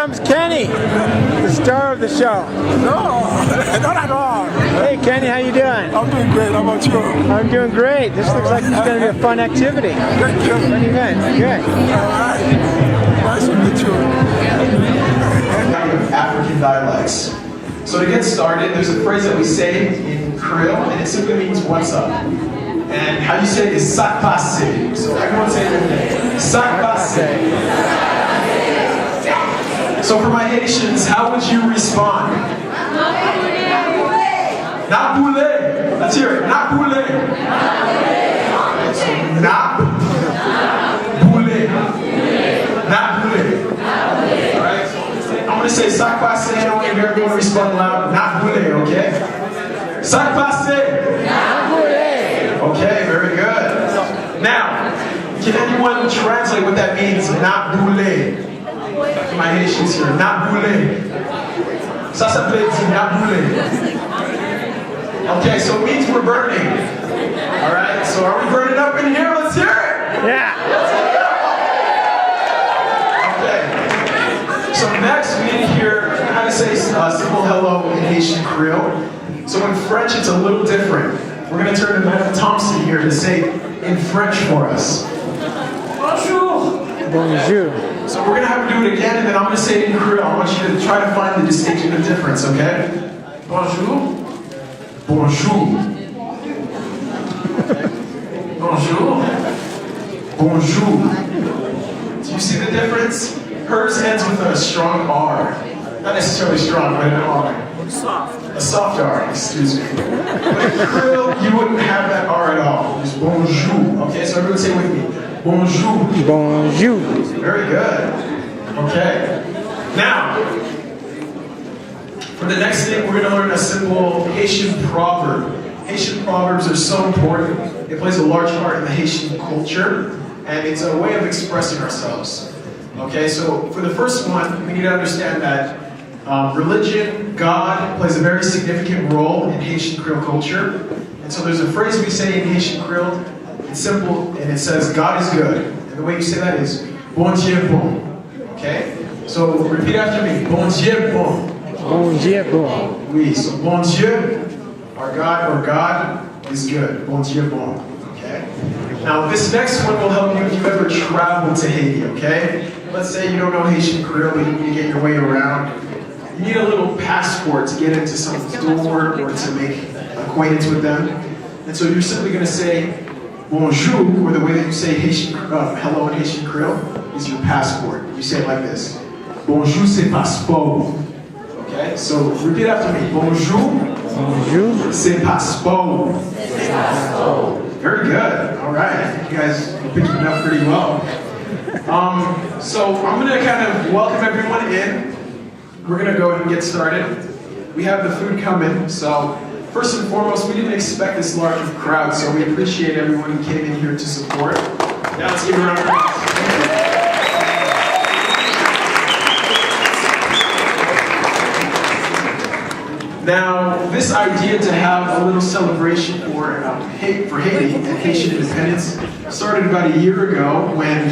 comes Kenny, the star of the show. No, not at all. Hey Kenny, how you doing? I'm doing great. How about you? I'm doing great. This looks like it's going to be a fun activity. Thank you. Fun event. Good. All right. Nice to meet you. African dialects. So to get started, there's a phrase that we say in Creole, and it simply means what's up. And how you say it is "sac passe." So everyone say it with me. Sac passe. So for my Haitians, how would you respond? Not boule. Let's hear it. Not boule. Not boule. Not boule. All right. I'm gonna say sac passe. I want everyone to respond loud. Not boule. Okay. Sac passe. Okay, very good. Now, can anyone translate what that means? Not boule. My Haitians here. Not boule. Ça s'appelle not boule. Okay, so it means we're burning. All right, so are we burning up in here? Let's hear it. Yeah. Okay. So next we need to hear how to say simple hello in Haitian Creole. So in French, it's a little different. We're going to turn to Madame Thompson here to say in French for us. Bonjour. Bonjour. So we're going to have her do it again, and then I'm going to say it in Creole. I want you to try to find the distinction of difference, okay? Bonjour. Bonjour. Bonjour. Bonjour. Do you see the difference? Hers ends with a strong R. Not necessarily strong, but an R. Soft. A soft R, excuse me. But in Creole, you wouldn't have that R at all. It's bonjour. Okay, so everyone say with me. Bonjour. Bonjour. Very good. Okay. Now, for the next thing, we're going to learn a simple Haitian proverb. Haitian proverbs are so important. It plays a large part in the Haitian culture, and it's a way of expressing ourselves. Okay, so for the first one, we need to understand that religion, God, plays a very significant role in Haitian Creole culture. And so there's a phrase we say in Haitian Creole. It's simple, and it says, God is good. And the way you say that is, bon Dieu bon. Okay? So repeat after me. Bon Dieu bon. Bon Dieu bon. Oui, so bon Dieu, our God is good. Bon Dieu bon. Okay? Now this next one will help you if you ever travel to Haiti, okay? Let's say you don't know Haitian Creole, but you need to get your way around. You need a little passport to get into someone's door or to make acquaintance with them. And so you're simply going to say bonjour, or the way that you say Haitian, hello in Haitian Creole, is your passport. You say it like this. Bonjour, c'est passeport. Okay, so repeat after me. Bonjour, Bonjour. c'est passeport. Very good. All right. I think you guys are picking it up pretty well. So I'm going to kind of welcome everyone in. We're going to go ahead and get started. We have the food coming, so first and foremost, we didn't expect this large of a crowd, so we appreciate everyone who came in here to support. Now let's give a round of applause. Now, this idea to have a little celebration for Haiti and Haitian independence started about a year ago when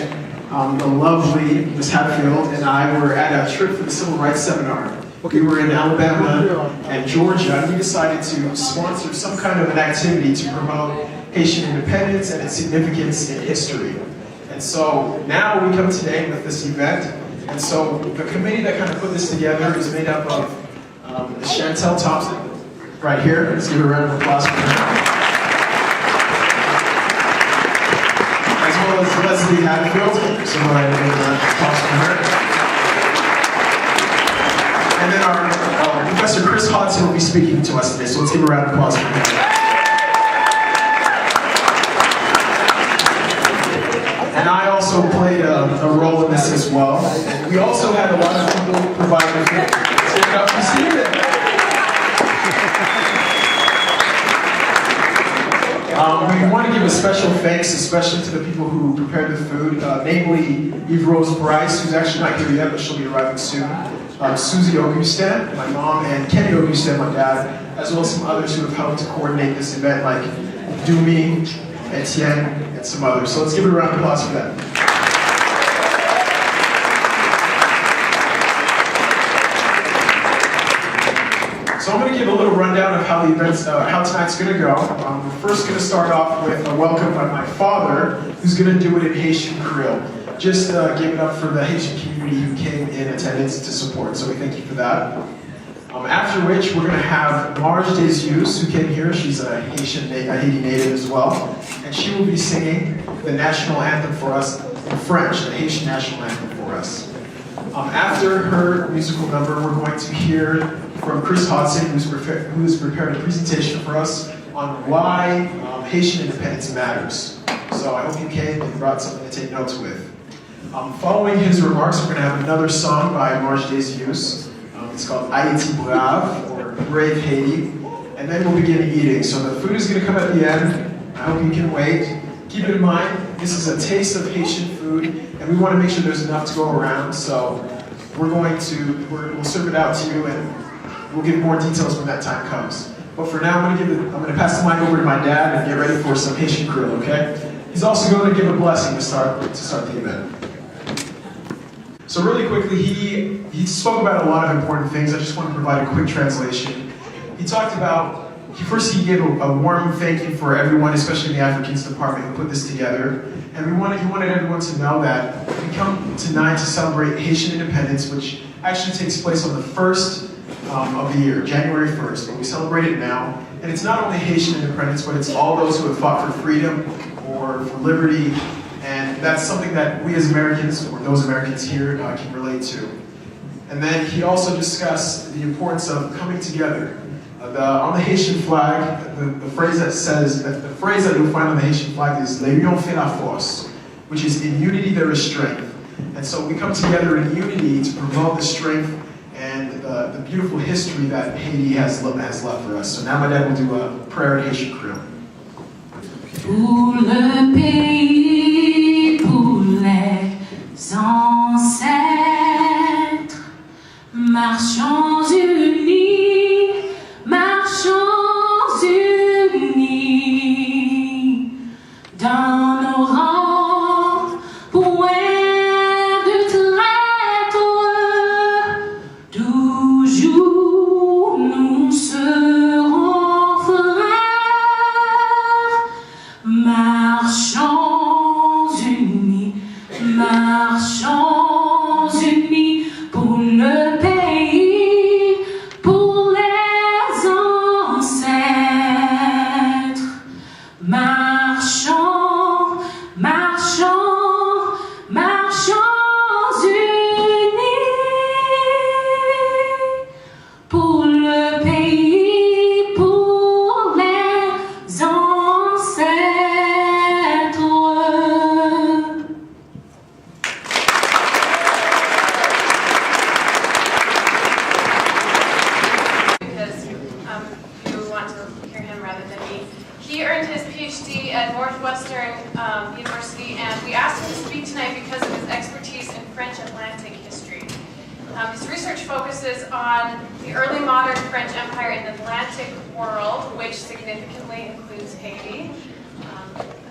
the lovely Ms. Hatfield and I were at a trip for the Civil Rights Seminar. We were in Alabama and Georgia, and we decided to sponsor some kind of an activity to promote Haitian independence and its significance in history. And so now we come today with this event, and so the committee that kind of put this together is made up of Chantel Thompson, right here. Let's give her a round of applause for her. As well as Leslie Hadfield, so I give a round of applause for her. And then our Professor Chris Hodson will be speaking to us today, so let's give a round of applause for him. And I also played a role in this as well. And we also had a lot of people providing stand up to see it. We want to give a special thanks, especially to the people who prepared the food, namely Eve Rose Bryce, who's actually not here yet, but she'll be arriving soon. Susie Augustin, my mom, and Kenny Augustin, my dad, as well as some others who have helped to coordinate this event, like Dumi, Etienne, and some others. So let's give it a round of applause for them. So I'm going to give a little rundown of how the events, how tonight's going to go. We're first going to start off with a welcome by my father, who's going to do it in Haitian Creole. Just give it up for the Haitian community who came in attendance to support, so we thank you for that. After which, we're going to have Marge Desjus, who came here. She's a Haiti native as well, and she will be singing the national anthem for us in French, the Haitian national anthem for us. After her musical number, we're going to hear from Chris Hodson, who's prepared a presentation for us on why Haitian independence matters. So I hope you came and brought something to take notes with. Following his remarks, we're going to have another song by Marge Desjus. It's called Haiti Brave, or Brave Haiti. And then we'll begin eating. So the food is going to come at the end. I hope you can wait. Keep it in mind, this is a taste of Haitian food, and we want to make sure there's enough to go around. So we'll serve it out to you, and we'll give more details when that time comes. But for now, I'm going to pass the mic over to my dad and get ready for some Haitian Creole, okay? He's also going to give a blessing to start the event. So really quickly, he spoke about a lot of important things. I just want to provide a quick translation. He talked about, he gave a warm thank you for everyone, especially the Africans department, who put this together. And he wanted everyone to know that we come tonight to celebrate Haitian independence, which actually takes place on the 1st of the year, January 1st. But we celebrate it now. And it's not only Haitian independence, but it's all those who have fought for freedom or for liberty. And that's something that we as Americans, or those Americans here, can relate to. And then he also discussed the importance of coming together. On the Haitian flag, the phrase that you'll find on the Haitian flag is "L'union fait la force," which is "in unity there is strength." And so we come together in unity to promote the strength and the beautiful history that Haiti has left for us. So now my dad will do a prayer in Haitian Creole. Pour le pays, pour les ancêtres, marchons unis, marchons unis, dans nos rangs, point de traître, toujours nous serons frères. Marchons unis, marchons unis pour le pays, pour les ancêtres. Marchons, marchons, marchons unis pour le pays, pour les ancêtres. Because you want to hear him rather than me. He earned his PhD at Northwestern University, and we asked him to speak tonight because of his expertise in French Atlantic history. His research focuses on the early modern French Empire in the Atlantic world, which significantly includes Haiti,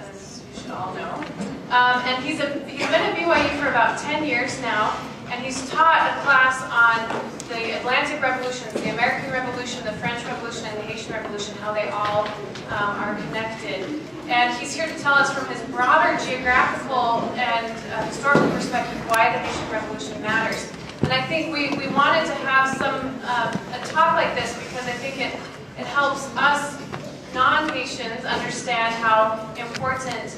as you should all know. And he's been at BYU for about 10 years now, and he's taught a class on the Atlantic revolutions, the American Revolution, the French Revolution, and the Haitian Revolution, how they all are connected. And he's here to tell us from his broader geographical and historical perspective why the Haitian Revolution matters. And I think we wanted to have a talk like this because I think it helps us non-Haitians understand how important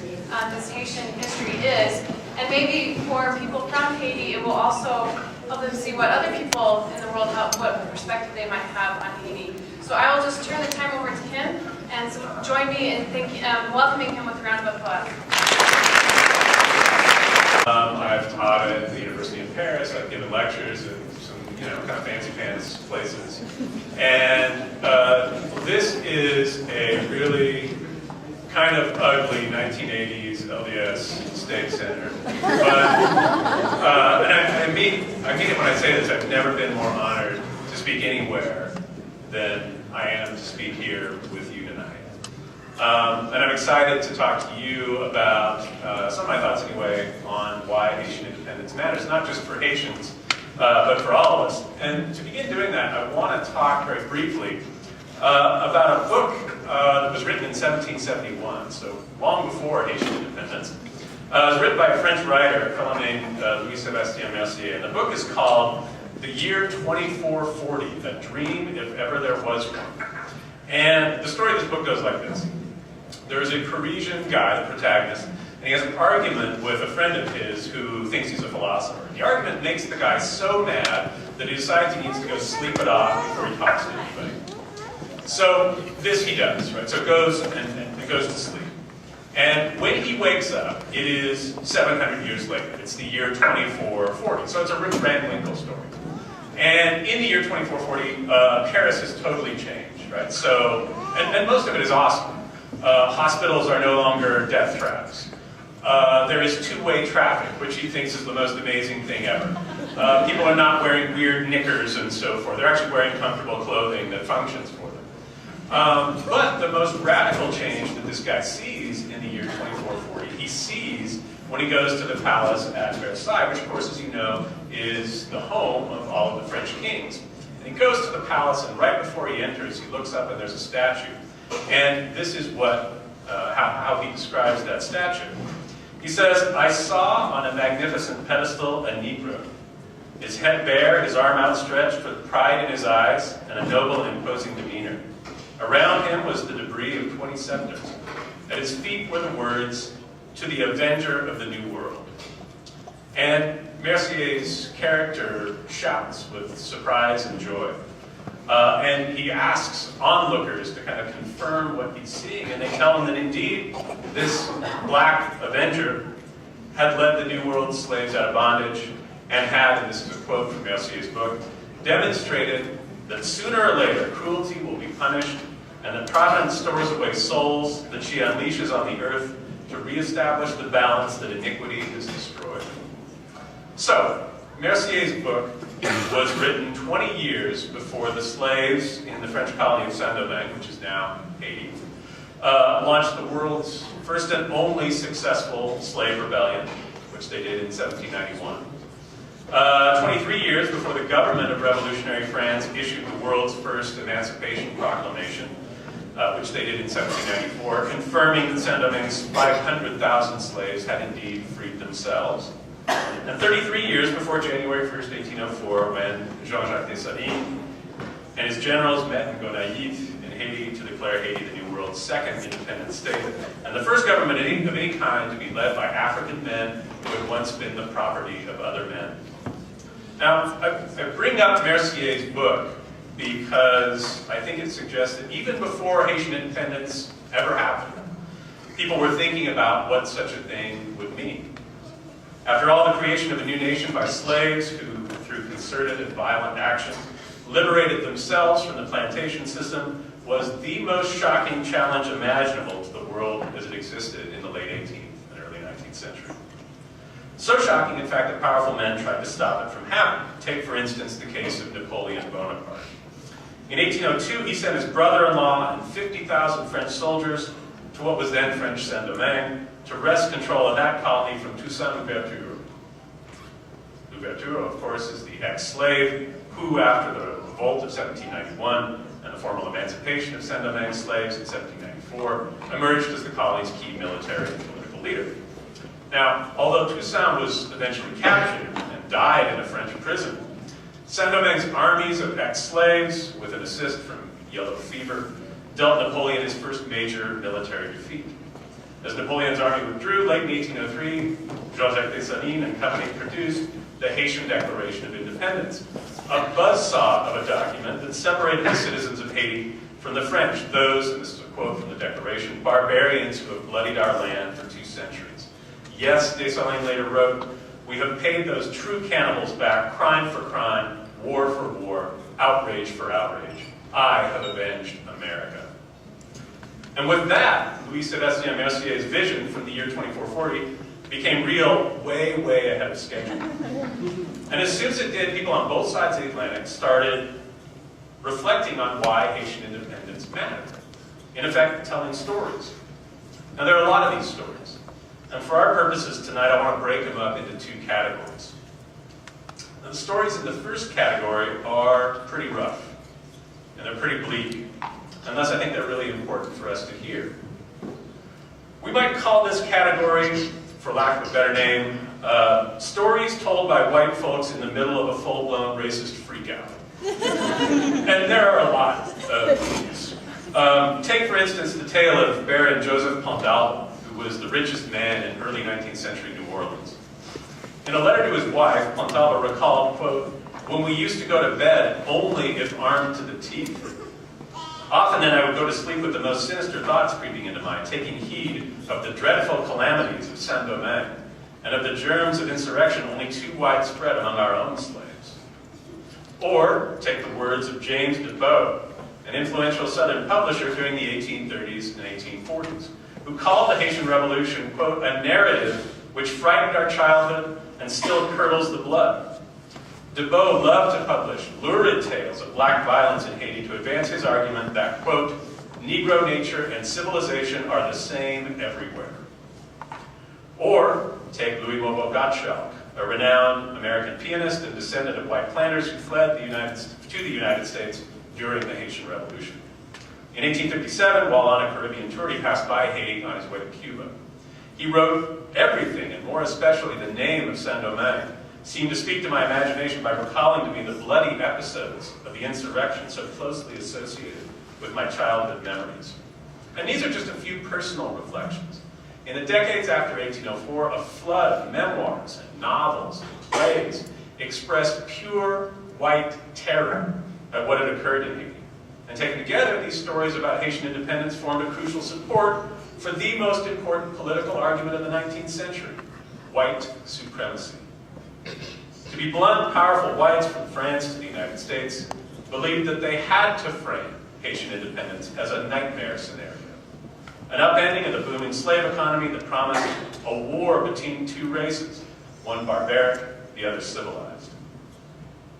this Haitian history is. And maybe for people from Haiti, it will also help them see what other people in the world, what perspective they might have on Haiti. So I will just turn the time over to him, and so join me in welcoming him with a round of applause. I've taught at the University of Paris. I've given lectures in some, kind of fancy pants places. And this is a really kind of ugly 1980s LDS State Center. But, and I mean it when I say this, I've never been more honored to speak anywhere than I am to speak here with you tonight. And I'm excited to talk to you about some of my thoughts anyway on why Haitian independence matters, not just for Haitians, but for all of us. And to begin doing that, I want to talk very briefly about a book that was written in 1771, so long before Haitian independence. It was written by a French writer, a fellow named Louis-Sébastien Mercier, and the book is called The Year 2440, A Dream If Ever There Was One. And the story of this book goes like this. There is a Parisian guy, the protagonist, and he has an argument with a friend of his who thinks he's a philosopher. The argument makes the guy so mad that he decides he needs to go sleep it off before he talks to anybody. So this he does, right? So it goes and goes to sleep. And when he wakes up, it is 700 years later. It's the year 2440. So it's a Rip Van Winkle story. And in the year 2440, Paris has totally changed, right? So, and most of it is awesome. Hospitals are no longer death traps. There is two-way traffic, which he thinks is the most amazing thing ever. People are not wearing weird knickers and so forth. They're actually wearing comfortable clothing that functions for them. But the most radical change that this guy sees in the year 2440, he sees when he goes to the palace at Versailles, which of course, as you know, is the home of all of the French kings. And he goes to the palace, and right before he enters, he looks up and there's a statue. And this is what how he describes that statue. He says, "I saw on a magnificent pedestal a Negro, his head bare, his arm outstretched, with pride in his eyes, and a noble and imposing demeanor. Around him was the debris of 20 scepters. At his feet were the words, 'To the Avenger of the New World.'" And Mercier's character shouts with surprise and joy. And he asks onlookers to kind of confirm what he's seeing, and they tell him that indeed this black avenger had led the New World slaves out of bondage and had, and this is a quote from Mercier's book, demonstrated that sooner or later cruelty will be punished and that Providence stores away souls that she unleashes on the earth to reestablish the balance that iniquity has destroyed. So, Mercier's book was written 20 years before the slaves in the French colony of Saint-Domingue, which is now Haiti, launched the world's first and only successful slave rebellion, which they did in 1791. 23 years before the government of revolutionary France issued the world's first Emancipation Proclamation, which they did in 1794, confirming that Saint-Domingue's 500,000 slaves had indeed freed themselves. And 33 years before January 1st, 1804, when Jean-Jacques Dessalines and his generals met in Gonaïves in Haiti to declare Haiti the New World's second independent state, and the first government of any kind to be led by African men who had once been the property of other men. Now, I bring up Mercier's book because I think it suggests that even before Haitian independence ever happened, people were thinking about what such a thing would mean. After all, the creation of a new nation by slaves who, through concerted and violent action, liberated themselves from the plantation system was the most shocking challenge imaginable to the world as it existed in the late 18th and early 19th century. So shocking, in fact, that powerful men tried to stop it from happening. Take, for instance, the case of Napoleon Bonaparte. In 1802, he sent his brother-in-law and 50,000 French soldiers to what was then French Saint-Domingue to wrest control of that colony from Toussaint Louverture. Louverture, of course, is the ex-slave who, after the revolt of 1791 and the formal emancipation of Saint-Domingue slaves in 1794, emerged as the colony's key military and political leader. Now, although Toussaint was eventually captured and died in a French prison, Saint-Domingue's armies of ex-slaves, with an assist from yellow fever, dealt Napoleon his first major military defeat. As Napoleon's army withdrew late in 1803, Jean-Jacques Dessalines and company produced the Haitian Declaration of Independence, a buzzsaw of a document that separated the citizens of Haiti from the French, those, and this is a quote from the Declaration, barbarians who have bloodied our land for 2 centuries. Yes, Dessalines later wrote, we have paid those true cannibals back, crime for crime, war for war, outrage for outrage. I have avenged America. And with that, Louis-Sébastien Mercier's vision from the year 2440 became real way, way ahead of schedule. And as soon as it did, people on both sides of the Atlantic started reflecting on why Haitian independence mattered. In effect, telling stories. Now, there are a lot of these stories. And for our purposes tonight, I want to break them up into 2 categories. The stories in the first category are pretty rough, and they're pretty bleak, and thus I think they're really important for us to hear. We might call this category, for lack of a better name, stories told by white folks in the middle of a full-blown racist freakout. And there are a lot of these. Take, for instance, the tale of Baron Joseph Pontalba, who was the richest man in early 19th century New Orleans. In a letter to his wife, Pontalba recalled, quote, "When we used to go to bed only if armed to the teeth. Often then I would go to sleep with the most sinister thoughts creeping into mind, taking heed of the dreadful calamities of Saint-Domingue, and of the germs of insurrection only too widespread among our own slaves." Or, take the words of James Defoe, an influential Southern publisher during the 1830s and 1840s, who called the Haitian Revolution, quote, "a narrative which frightened our childhood and still curdles the blood." Defoe loved to publish lurid tales of black violence in Haiti to advance his argument that, quote, "Negro nature and civilization are the same everywhere." Or, take Louis Gottschalk, a renowned American pianist and descendant of white planters who fled to the United States during the Haitian Revolution. In 1857, while on a Caribbean tour, he passed by Haiti on his way to Cuba. He wrote, "Everything, and more especially the name of Saint-Domingue, seemed to speak to my imagination by recalling to me the bloody episodes of the insurrection so closely associated with my childhood memories." And these are just a few personal reflections. In the decades after 1804, a flood of memoirs and novels and plays expressed pure white terror at what had occurred in Haiti. And taken together, these stories about Haitian independence formed a crucial support for the most important political argument of the 19th century, white supremacy. To be blunt, powerful whites from France to the United States believed that they had to frame Haitian independence as a nightmare scenario. An upending of the booming slave economy that promised a war between two races, one barbaric, the other civilized.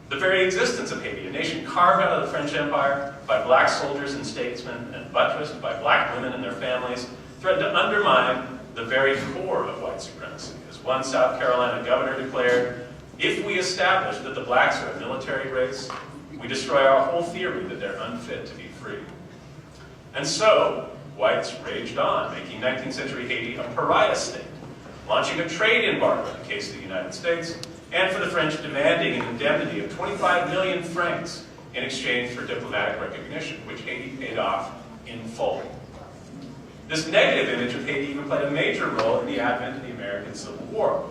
The very existence of Haiti, a nation carved out of the French Empire by black soldiers and statesmen and buttressed by black women and their families, threatened to undermine the very core of white supremacy. As one South Carolina governor declared, "If we establish that the blacks are a military race, we destroy our whole theory that they're unfit to be free." And so, whites raged on, making 19th century Haiti a pariah state, launching a trade embargo in the case of the United States, and for the French demanding an indemnity of 25 million francs in exchange for diplomatic recognition, which Haiti paid off in full. This negative image of Haiti even played a major role in the advent of the American Civil War.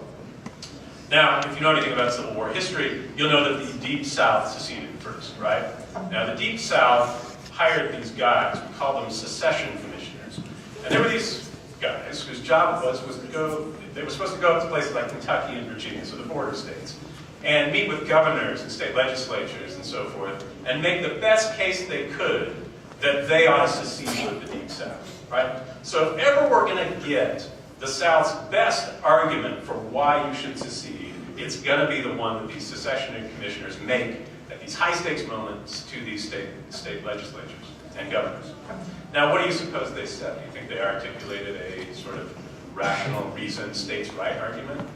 Now, if you know anything about Civil War history, you'll know that the Deep South seceded first, right? Now, the Deep South hired these guys, we call them secession commissioners. And there were these guys whose job was to go, they were supposed to go up to places like Kentucky and Virginia, so the border states, and meet with governors and state legislatures and so forth, and make the best case they could that they ought to secede with the Deep South, right? So if ever we're going to get the South's best argument for why you should secede, it's going to be the one that these secession commissioners make at these high-stakes moments to these state legislatures and governors. Now, what do you suppose they said? Do you think they articulated a sort of rational, reasoned states' right argument?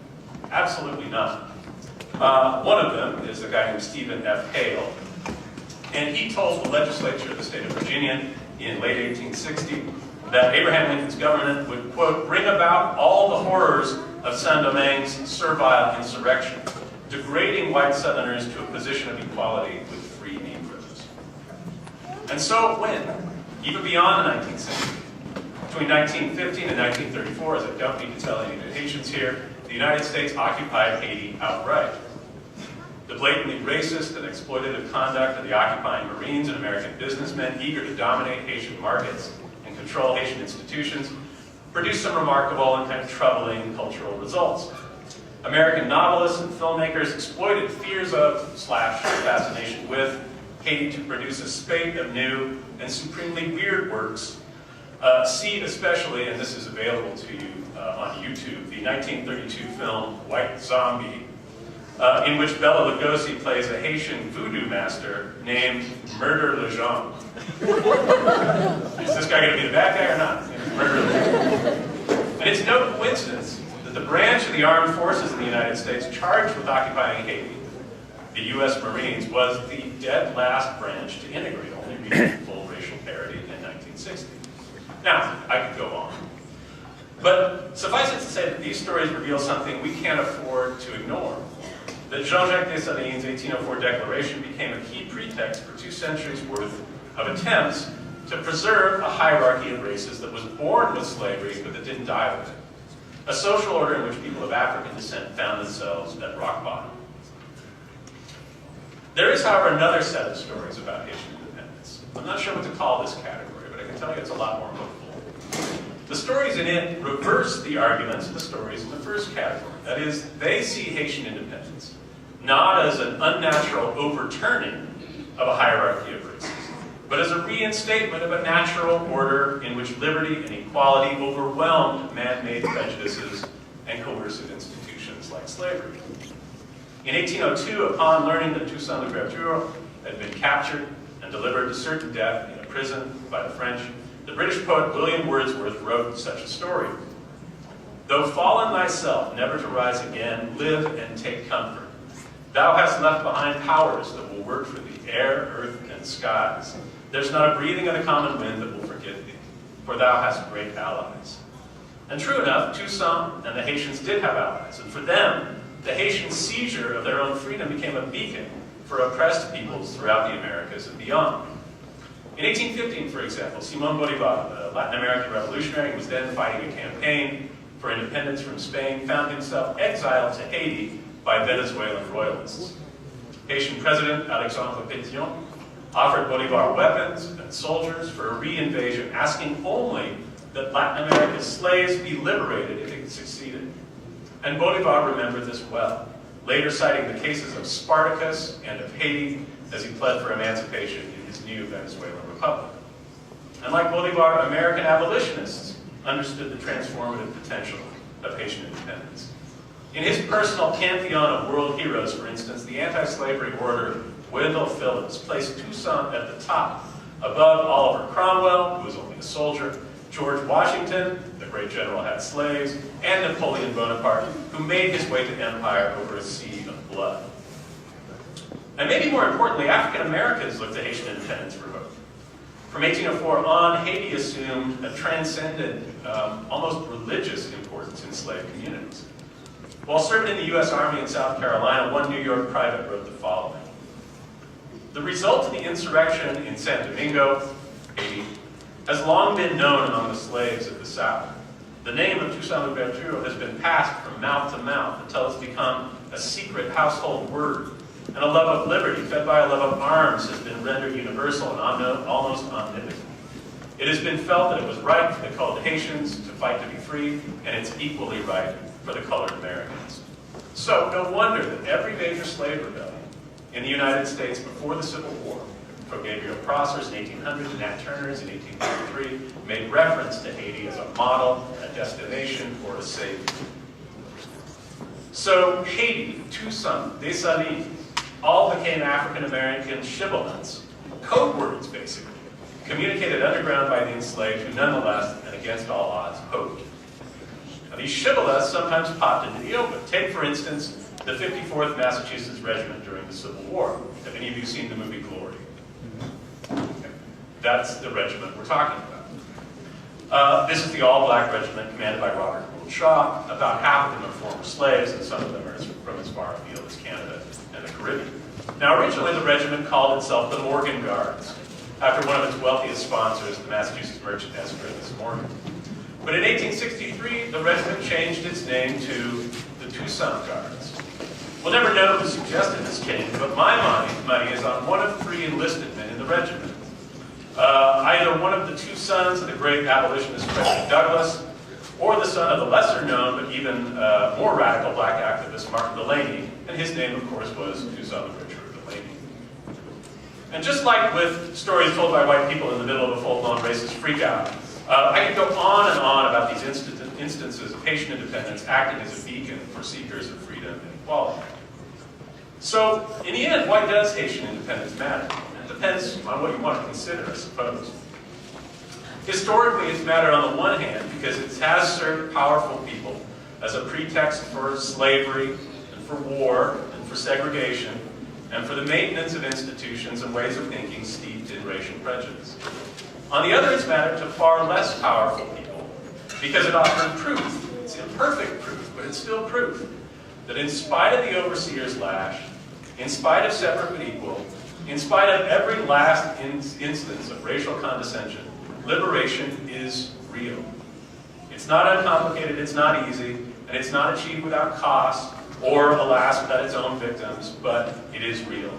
Absolutely not. One of them is a guy named Stephen F. Hale, and he told the legislature of the state of Virginia in late 1860 that Abraham Lincoln's government would, quote, "bring about all the horrors of Saint-Domingue's servile insurrection, degrading white Southerners to a position of equality with free Negroes." And so it went, even beyond the 19th century. Between 1915 and 1934, as I don't need to tell any of the Haitians here, the United States occupied Haiti outright. The blatantly racist and exploitative conduct of the occupying Marines and American businessmen eager to dominate Haitian markets and control Haitian institutions produced some remarkable and kind of troubling cultural results. American novelists and filmmakers exploited fears of / fascination with Haiti to produce a spate of new and supremely weird works. See especially, and this is available to you on YouTube, the 1932 film White Zombie, in which Bela Lugosi plays a Haitian voodoo master named Murder Legendre. Is this guy going to be the bad guy or not? Murder Legendre. And it's no coincidence that the branch of the armed forces in the United States charged with occupying Haiti the U.S. Marines was the dead last branch to integrate, only reaching full racial parity in 1960. Now, I could go on. But suffice it to say that these stories reveal something we can't afford to ignore. That Jean-Jacques Dessalines' 1804 declaration became a key pretext for 2 centuries worth of attempts to preserve a hierarchy of races that was born with slavery but that didn't die with it. A social order in which people of African descent found themselves at rock bottom. There is, however, another set of stories about Haitian independence. I'm not sure what to call this category, but I can tell you it's a lot more hopeful. The stories in it reverse the arguments of the stories in the first category. That is, they see Haitian independence not as an unnatural overturning of a hierarchy of races, but as a reinstatement of a natural order in which liberty and equality overwhelmed man-made prejudices and coercive institutions like slavery. In 1802, upon learning that Toussaint Louverture had been captured and delivered to certain death in a prison by the French, the British poet William Wordsworth wrote such a story. Though fallen thyself, never to rise again, live and take comfort. Thou hast left behind powers that will work for thee, air, earth, and skies. There's not a breathing of the common wind that will forget thee, for thou hast great allies. And true enough, Toussaint and the Haitians did have allies, and for them, the Haitian seizure of their own freedom became a beacon for oppressed peoples throughout the Americas and beyond. In 1815, for example, Simón Bolívar, a Latin American revolutionary who was then fighting a campaign for independence from Spain, found himself exiled to Haiti by Venezuelan royalists. Haitian President Alexandre Pétion offered Bolívar weapons and soldiers for a re-invasion, asking only that Latin America's slaves be liberated if it succeeded. And Bolívar remembered this well, later citing the cases of Spartacus and of Haiti as he pled for emancipation in his new Venezuelan republic. And like Bolívar, American abolitionists understood the transformative potential of Haitian independence. In his personal pantheon of world heroes, for instance, the anti-slavery orator Wendell Phillips placed Toussaint at the top, above Oliver Cromwell, who was only a soldier, George Washington, the great general had slaves, and Napoleon Bonaparte, who made his way to empire over a sea of blood. And maybe more importantly, African Americans looked to Haitian independence for hope. From 1804 on, Haiti assumed a transcendent, almost religious importance in slave communities. While serving in the U.S. Army in South Carolina, one New York private wrote the following. The result of the insurrection in San Domingo, Haiti, has long been known among the slaves of the South. The name of Toussaint Louverture has been passed from mouth to mouth until it's become a secret household word. And a love of liberty, fed by a love of arms, has been rendered universal and almost omnipotent. It has been felt that it was right for the colored Haitians to fight to be free, and it's equally right for the colored Americans. So no wonder that every major slave rebellion in the United States before the Civil War, from Gabriel Prosser's in 1800 to Nat Turner's in 1833, made reference to Haiti as a model, a destination, or a savior. So Haiti, Toussaint, Dessalines, all became African-American shibboleths, code words basically, communicated underground by the enslaved who nonetheless, and against all odds, hoped. Now, these shibboleths sometimes popped into the open. Take, for instance, the 54th Massachusetts Regiment during the Civil War. Have any of you seen the movie Glory? Okay. That's the regiment we're talking about. This is the all-black regiment commanded by Robert Gould Shaw. About half of them are former slaves, and some of them are from as far afield as Canada and the Caribbean. Now, originally, the regiment called itself the Morgan Guards, after one of its wealthiest sponsors, the Massachusetts merchant Miss Morgan. But in 1863, the regiment changed its name to the Toussaint Guards. We'll never know who suggested this change, but my money is on one of 3 enlisted men in the regiment. Either one of the 2 sons of the great abolitionist Frederick Douglass, or the son of the lesser-known but even more radical black activist Martin Delany, and his name, of course, was Toussaint Louverture Delany. And just like with stories told by white people in the middle of a full-blown racist freakout, I could go on and on about these instances of Haitian independence acting as a beacon for seekers of freedom and equality. So, in the end, why does Haitian independence matter? It depends on what you want to consider, I suppose. Historically, it's mattered on the one hand because it has served powerful people as a pretext for slavery and for war and for segregation, and for the maintenance of institutions and ways of thinking steeped in racial prejudice. On the other, it's mattered to far less powerful people because it offered proof. It's imperfect proof, but it's still proof that in spite of the overseer's lash, in spite of separate but equal, in spite of every last instance of racial condescension, liberation is real. It's not uncomplicated, it's not easy, and it's not achieved without cost or, alas, without its own victims, but it is real.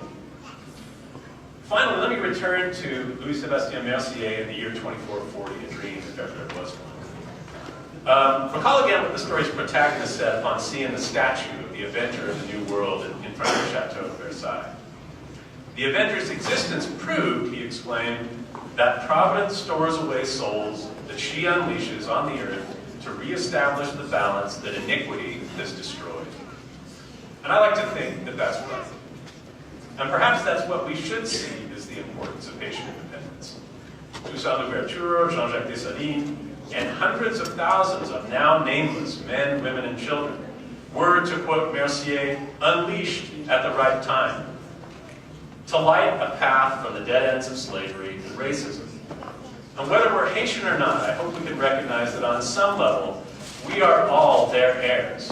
Finally, let me return to Louis-Sébastien Mercier in the year 2440, a dream, if ever there was one. Recall again what the story's protagonist said upon seeing the statue of the Avenger of the New World in front of the Chateau of Versailles. The Avenger's existence proved, he explained, that Providence stores away souls that she unleashes on the earth to reestablish the balance that iniquity has destroyed. And I like to think that that's right. And perhaps that's what we should see as the importance of Haitian independence. Toussaint Louverture, Jean-Jacques Dessalines, and hundreds of thousands of now nameless men, women, and children were, to quote Mercier, unleashed at the right time to light a path from the dead ends of slavery and racism. And whether we're Haitian or not, I hope we can recognize that on some level, we are all their heirs.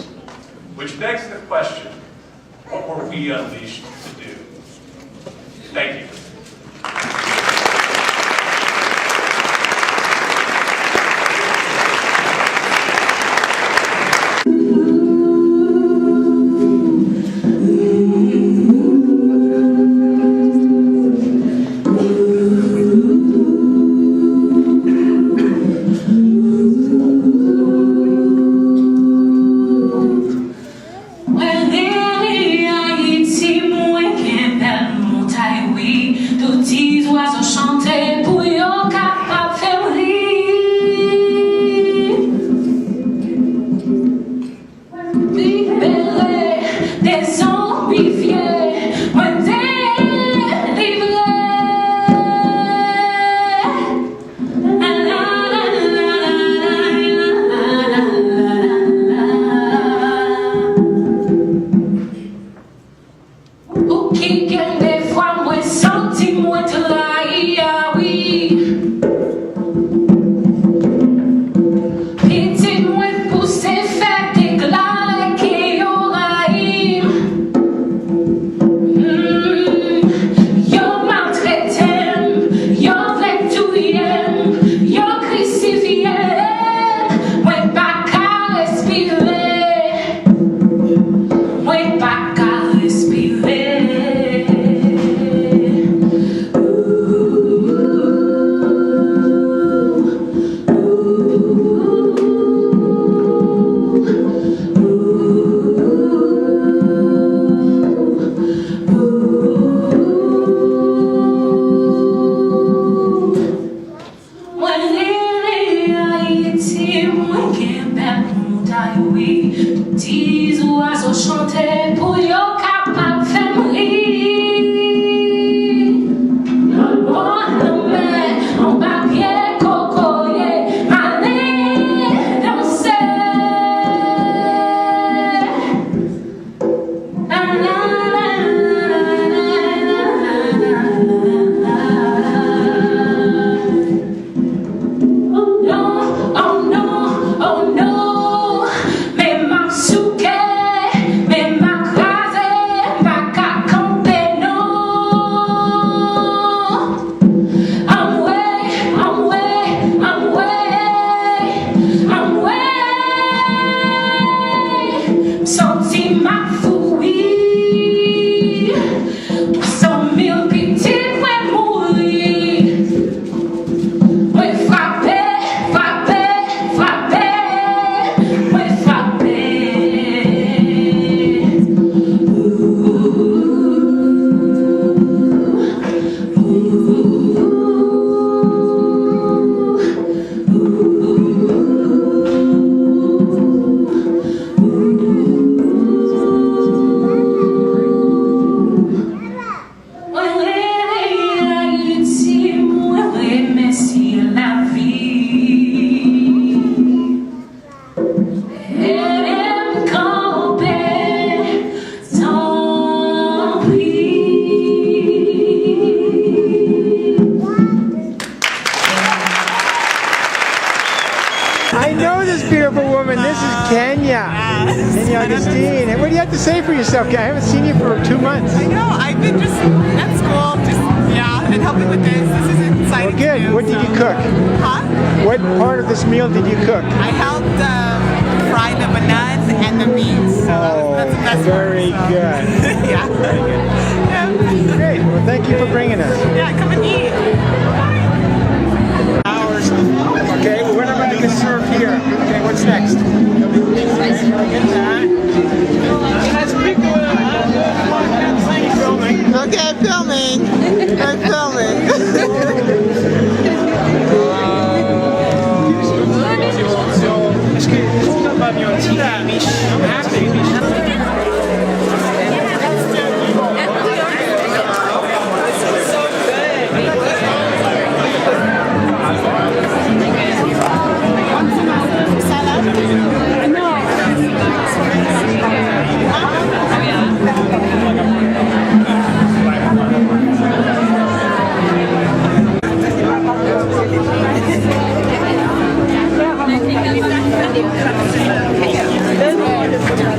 Which begs the question, what were we unleashed to do? Thank you. Oh no, me masuke, me makrase. got to say for yourself? I haven't seen you for 2 months. I know. I've been just at school, and helping with this. This is exciting. Well, good. To do, What did you cook? Huh? What part of this meal did you cook? I helped fry the bananas and the beans. So that's the best Very part, so. good. Yeah. Very good. Yeah. Great. Well, thank you for bringing us. Yeah, come and eat. Okay, well, what am I going to serve here? Okay, what's next? Okay, filming. I'm filming.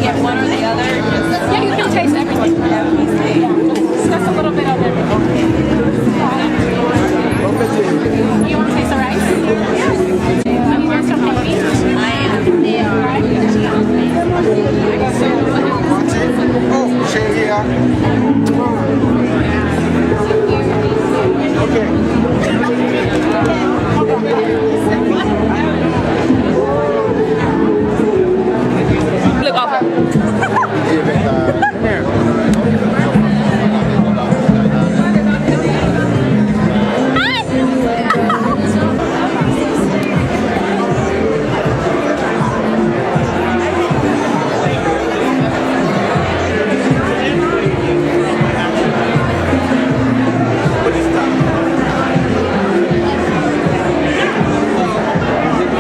Get one or the other. Yeah, you can taste everything. Just a little bit of everything. You want to taste the rice? Yes. You want some Haiti? I am. Oh, share here. Okay. Look over.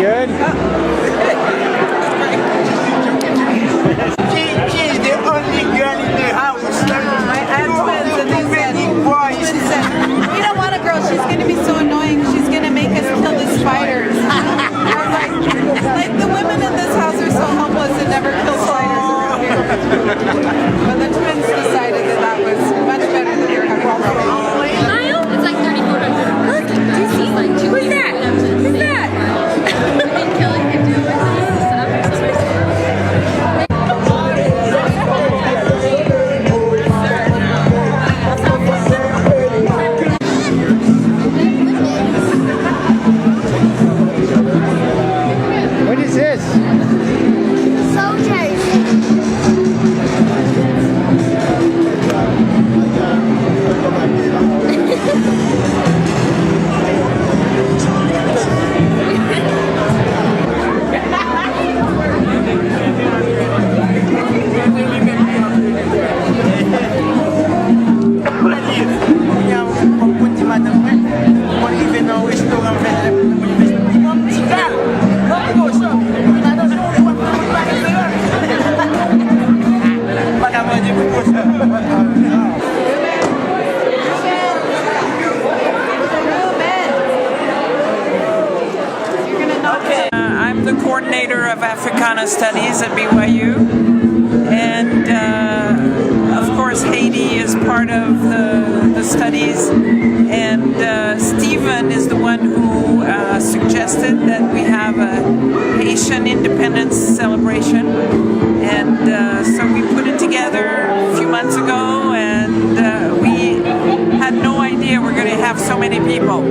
Good? She is the only girl in the house. I had twins and they said, we don't want a girl. She's going to be so annoying. She's going to make us kill the spiders. I was like the women in this house are so helpless and never kill spiders around here. But the twins decided that was much better than their having trouble. It's like 3,400. Look, do you see? Like who's that? Who's that? Killing can do What is this? I'm the coordinator of Africana Studies at BYU, and of course Haiti is part of the studies, and Stephen is the one who suggested that we have a Haitian independence celebration, and so we put it together a few months ago, and we had no idea we're going to have so many people.